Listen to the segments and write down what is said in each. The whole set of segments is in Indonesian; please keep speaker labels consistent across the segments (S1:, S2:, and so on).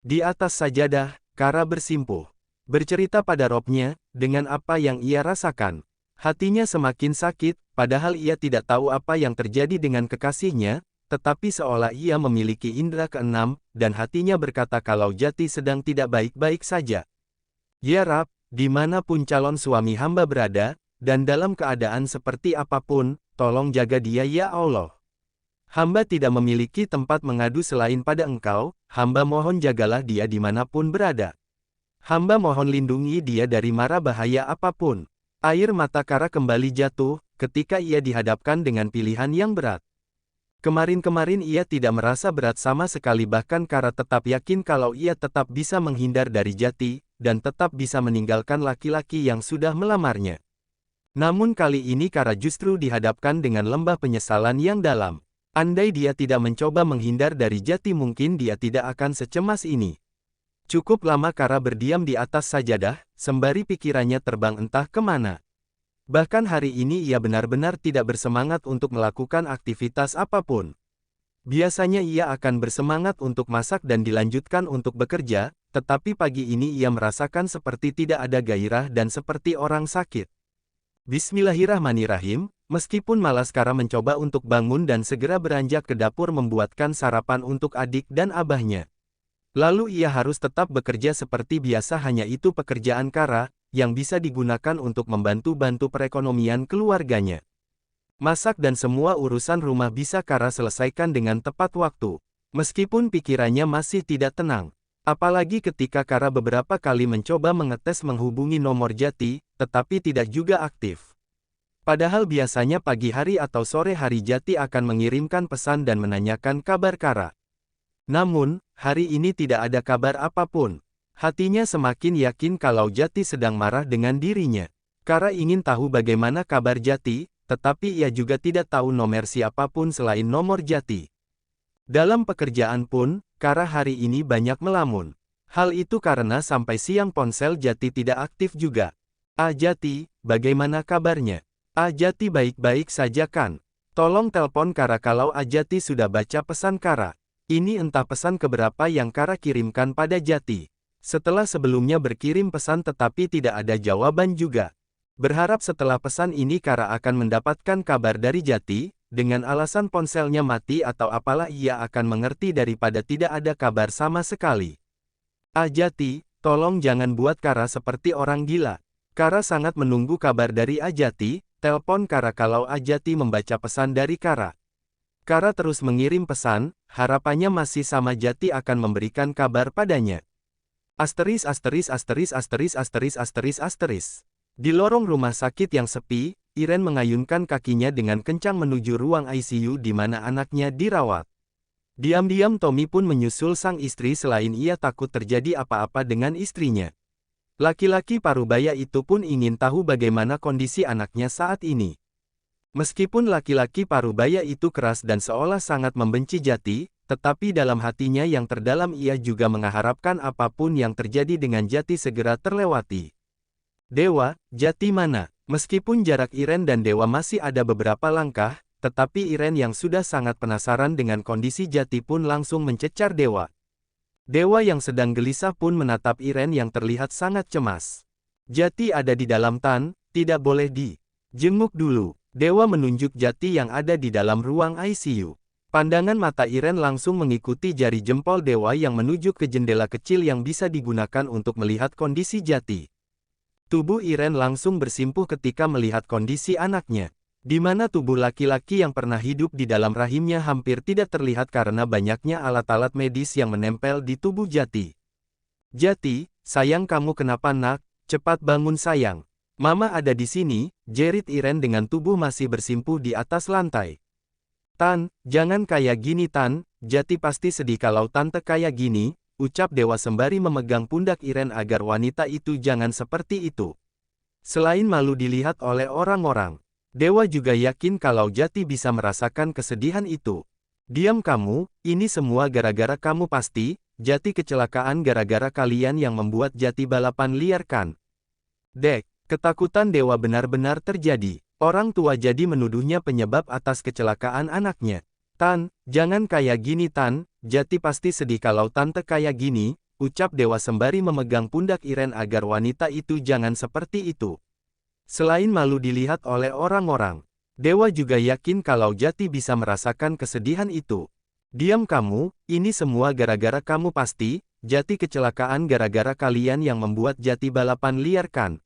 S1: Di atas sajadah, Kara bersimpuh. Bercerita pada Robnya, dengan apa yang ia rasakan. Hatinya semakin sakit, padahal ia tidak tahu apa yang terjadi dengan kekasihnya, tetapi seolah ia memiliki indera keenam, dan hatinya berkata kalau Jati sedang tidak baik-baik saja. Ya Rab, dimanapun calon suami hamba berada, dan dalam keadaan seperti apapun, tolong jaga dia ya Allah. Hamba tidak memiliki tempat mengadu selain pada Engkau, hamba mohon jagalah dia dimanapun berada. Hamba mohon lindungi dia dari mara bahaya apapun. Air mata Kara kembali jatuh, ketika ia dihadapkan dengan pilihan yang berat. Kemarin-kemarin ia tidak merasa berat sama sekali, bahkan Kara tetap yakin kalau ia tetap bisa menghindar dari Jati, dan tetap bisa meninggalkan laki-laki yang sudah melamarnya. Namun kali ini Kara justru dihadapkan dengan lembah penyesalan yang dalam. Andai dia tidak mencoba menghindar dari Jati, mungkin dia tidak akan secemas ini. Cukup lama Kara berdiam di atas sajadah, sembari pikirannya terbang entah kemana. Bahkan hari ini ia benar-benar tidak bersemangat untuk melakukan aktivitas apapun. Biasanya ia akan bersemangat untuk masak dan dilanjutkan untuk bekerja, tetapi pagi ini ia merasakan seperti tidak ada gairah dan seperti orang sakit. Bismillahirrahmanirrahim, meskipun malas Kara mencoba untuk bangun dan segera beranjak ke dapur membuatkan sarapan untuk adik dan abahnya. Lalu ia harus tetap bekerja seperti biasa, hanya itu pekerjaan Kara, yang bisa digunakan untuk membantu-bantu perekonomian keluarganya. Masak dan semua urusan rumah bisa Kara selesaikan dengan tepat waktu, meskipun pikirannya masih tidak tenang. Apalagi ketika Kara beberapa kali mencoba mengetes menghubungi nomor Jati, tetapi tidak juga aktif. Padahal biasanya pagi hari atau sore hari Jati akan mengirimkan pesan dan menanyakan kabar Kara. Namun, hari ini tidak ada kabar apapun. Hatinya semakin yakin kalau Jati sedang marah dengan dirinya. Kara ingin tahu bagaimana kabar Jati, tetapi ia juga tidak tahu nomor siapapun selain nomor Jati. Dalam pekerjaan pun, Kara hari ini banyak melamun. Hal itu karena sampai siang ponsel Jati tidak aktif juga. Ah Jati, bagaimana kabarnya? Ah Jati baik-baik saja kan? Tolong telepon Kara kalau Ah Jati sudah baca pesan Kara. Ini entah pesan keberapa yang Kara kirimkan pada Jati. Setelah sebelumnya berkirim pesan tetapi tidak ada jawaban juga. Berharap setelah pesan ini Kara akan mendapatkan kabar dari Jati, dengan alasan ponselnya mati atau apalah ia akan mengerti daripada tidak ada kabar sama sekali. Ah Jati, tolong jangan buat Kara seperti orang gila. Kara sangat menunggu kabar dari Ah Jati, telepon Kara kalau Ah Jati membaca pesan dari Kara. Kara terus mengirim pesan, harapannya masih sama Jati akan memberikan kabar padanya. Asteris asteris asteris asteris asteris asteris asteris. Di lorong rumah sakit yang sepi, Iren mengayunkan kakinya dengan kencang menuju ruang ICU di mana anaknya dirawat. Diam-diam Tommy pun menyusul sang istri selain ia takut terjadi apa-apa dengan istrinya. Laki-laki parubaya itu pun ingin tahu bagaimana kondisi anaknya saat ini. Meskipun laki-laki parubaya itu keras dan seolah sangat membenci Jati, tetapi dalam hatinya yang terdalam ia juga mengharapkan apapun yang terjadi dengan Jati segera terlewati. Dewa, Jati mana? Meskipun jarak Iren dan Dewa masih ada beberapa langkah, tetapi Iren yang sudah sangat penasaran dengan kondisi Jati pun langsung mencecar Dewa. Dewa yang sedang gelisah pun menatap Iren yang terlihat sangat cemas. Jati ada di dalam Tan, tidak boleh dijenguk dulu. Dewa menunjuk Jati yang ada di dalam ruang ICU. Pandangan mata Iren langsung mengikuti jari jempol Dewa yang menuju ke jendela kecil yang bisa digunakan untuk melihat kondisi Jati. Tubuh Iren langsung bersimpuh ketika melihat kondisi anaknya, di mana tubuh laki-laki yang pernah hidup di dalam rahimnya hampir tidak terlihat karena banyaknya alat-alat medis yang menempel di tubuh Jati. Jati, sayang kamu kenapa nak? Cepat bangun sayang. Mama ada di sini, jerit Iren dengan tubuh masih bersimpuh di atas lantai. Tan, jangan kayak gini Tan, Jati pasti sedih kalau tante kayak gini. Ucap Dewa sembari memegang pundak Iren agar wanita itu jangan seperti itu. Selain malu dilihat oleh orang-orang, Dewa juga yakin kalau Jati bisa merasakan kesedihan itu. Diam kamu, ini semua gara-gara kamu pasti, Jati kecelakaan gara-gara kalian yang membuat Jati balapan liar kan. Dek, ketakutan Dewa benar-benar terjadi. Orang tua jadi menuduhnya penyebab atas kecelakaan anaknya. Tan, jangan kayak gini Tan, Jati pasti sedih kalau tante kayak gini, ucap Dewa sembari memegang pundak Iren agar wanita itu jangan seperti itu. Selain malu dilihat oleh orang-orang, Dewa juga yakin kalau Jati bisa merasakan kesedihan itu. Diam kamu, ini semua gara-gara kamu pasti, Jati kecelakaan gara-gara kalian yang membuat Jati balapan liar kan?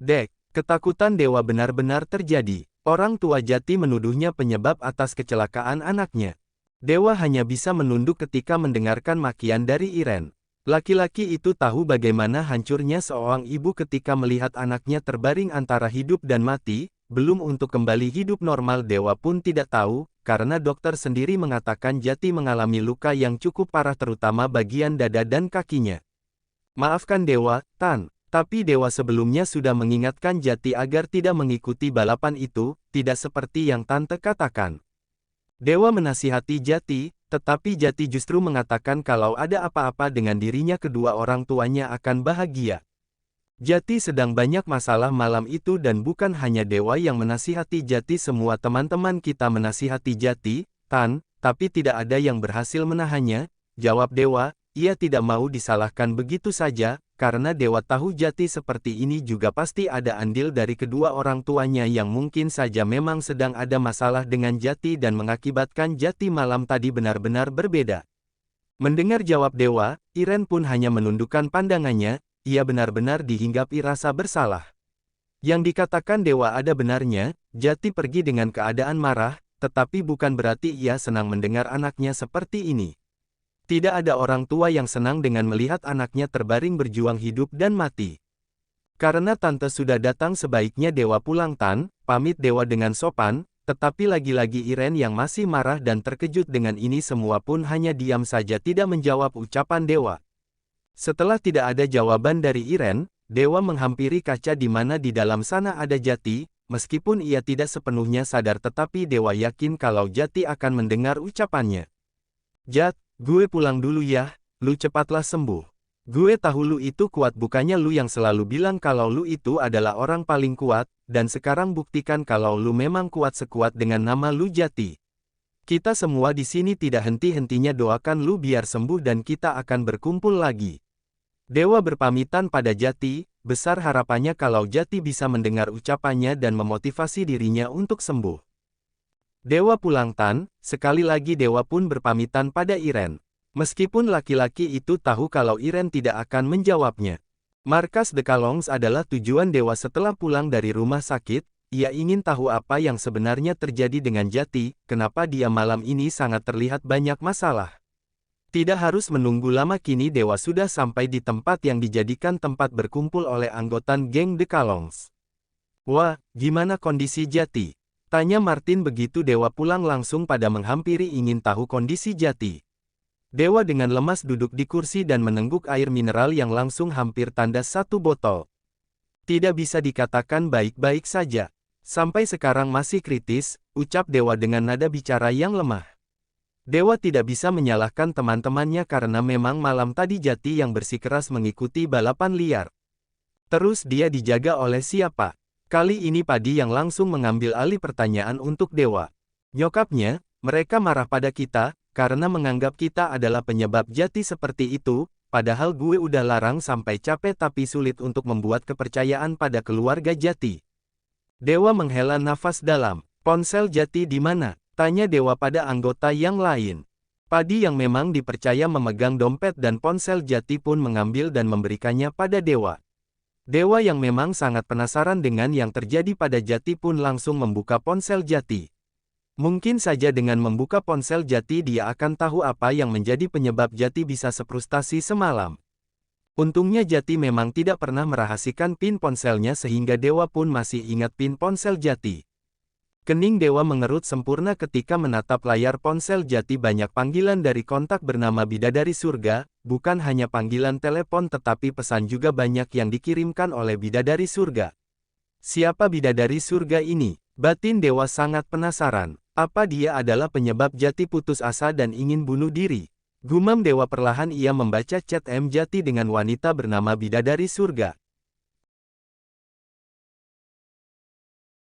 S1: Dek, ketakutan Dewa benar-benar terjadi. Orang tua Jati menuduhnya penyebab atas kecelakaan anaknya. Dewa hanya bisa menunduk ketika mendengarkan makian dari Iren. Laki-laki itu tahu bagaimana hancurnya seorang ibu ketika melihat anaknya terbaring antara hidup dan mati. Belum untuk kembali hidup normal Dewa pun tidak tahu, karena dokter sendiri mengatakan Jati mengalami luka yang cukup parah terutama bagian dada dan kakinya. Maafkan Dewa, Tan, tapi Dewa sebelumnya sudah mengingatkan Jati agar tidak mengikuti balapan itu, tidak seperti yang Tante katakan. Dewa menasihati Jati, tetapi Jati justru mengatakan kalau ada apa-apa dengan dirinya kedua orang tuanya akan bahagia. Jati sedang banyak masalah malam itu dan bukan hanya Dewa yang menasihati Jati, semua teman-teman kita menasihati Jati, Tan, tapi tidak ada yang berhasil menahannya, jawab Dewa. Ia tidak mau disalahkan begitu saja, karena Dewa tahu Jati seperti ini juga pasti ada andil dari kedua orang tuanya yang mungkin saja memang sedang ada masalah dengan Jati dan mengakibatkan Jati malam tadi benar-benar berbeda. Mendengar jawab Dewa, Iren pun hanya menundukkan pandangannya, ia benar-benar dihinggapi rasa bersalah. Yang dikatakan Dewa ada benarnya, Jati pergi dengan keadaan marah, tetapi bukan berarti ia senang mendengar anaknya seperti ini. Tidak ada orang tua yang senang dengan melihat anaknya terbaring berjuang hidup dan mati. Karena tante sudah datang sebaiknya Dewa pulang Tan, pamit Dewa dengan sopan, tetapi lagi-lagi Iren yang masih marah dan terkejut dengan ini semua pun hanya diam saja tidak menjawab ucapan Dewa. Setelah tidak ada jawaban dari Iren, Dewa menghampiri kaca di mana di dalam sana ada Jati, meskipun ia tidak sepenuhnya sadar tetapi Dewa yakin kalau Jati akan mendengar ucapannya. Jat, gue pulang dulu ya, lu cepatlah sembuh. Gue tahu lu itu kuat, bukannya lu yang selalu bilang kalau lu itu adalah orang paling kuat, dan sekarang buktikan kalau lu memang kuat sekuat dengan nama lu Jati. Kita semua di sini tidak henti-hentinya doakan lu biar sembuh dan kita akan berkumpul lagi. Dewa berpamitan pada Jati, besar harapannya kalau Jati bisa mendengar ucapannya dan memotivasi dirinya untuk sembuh. Dewa pulang Tan, sekali lagi Dewa pun berpamitan pada Iren. Meskipun laki-laki itu tahu kalau Iren tidak akan menjawabnya. Markas The Kalongs adalah tujuan Dewa setelah pulang dari rumah sakit, ia ingin tahu apa yang sebenarnya terjadi dengan Jati, kenapa dia malam ini sangat terlihat banyak masalah. Tidak harus menunggu lama kini Dewa sudah sampai di tempat yang dijadikan tempat berkumpul oleh anggota geng The Kalongs. Wah, gimana kondisi Jati? Tanya Martin begitu Dewa pulang langsung pada menghampiri ingin tahu kondisi Jati. Dewa dengan lemas duduk di kursi dan menengguk air mineral yang langsung hampir tandas satu botol. Tidak bisa dikatakan baik-baik saja. Sampai sekarang masih kritis, ucap Dewa dengan nada bicara yang lemah. Dewa tidak bisa menyalahkan teman-temannya karena memang malam tadi Jati yang bersikeras mengikuti balapan liar. Terus dia dijaga oleh siapa? Kali ini Padi yang langsung mengambil alih pertanyaan untuk Dewa. Nyokapnya, mereka marah pada kita, karena menganggap kita adalah penyebab Jati seperti itu, padahal gue udah larang sampai capek tapi sulit untuk membuat kepercayaan pada keluarga Jati. Dewa menghela nafas dalam. Ponsel Jati di mana? Tanya Dewa pada anggota yang lain. Padi yang memang dipercaya memegang dompet dan ponsel Jati pun mengambil dan memberikannya pada Dewa. Dewa yang memang sangat penasaran dengan yang terjadi pada Jati pun langsung membuka ponsel Jati. Mungkin saja dengan membuka ponsel Jati dia akan tahu apa yang menjadi penyebab Jati bisa sefrustasi semalam. Untungnya Jati memang tidak pernah merahasiakan pin ponselnya sehingga Dewa pun masih ingat pin ponsel Jati. Kening Dewa mengerut sempurna ketika menatap layar ponsel Jati. Banyak panggilan dari kontak bernama Bidadari Surga, bukan hanya panggilan telepon tetapi pesan juga banyak yang dikirimkan oleh Bidadari Surga. Siapa Bidadari Surga ini? Batin Dewa sangat penasaran. Apa dia adalah penyebab Jati putus asa dan ingin bunuh diri? Gumam Dewa perlahan ia membaca chat M Jati dengan wanita bernama Bidadari Surga.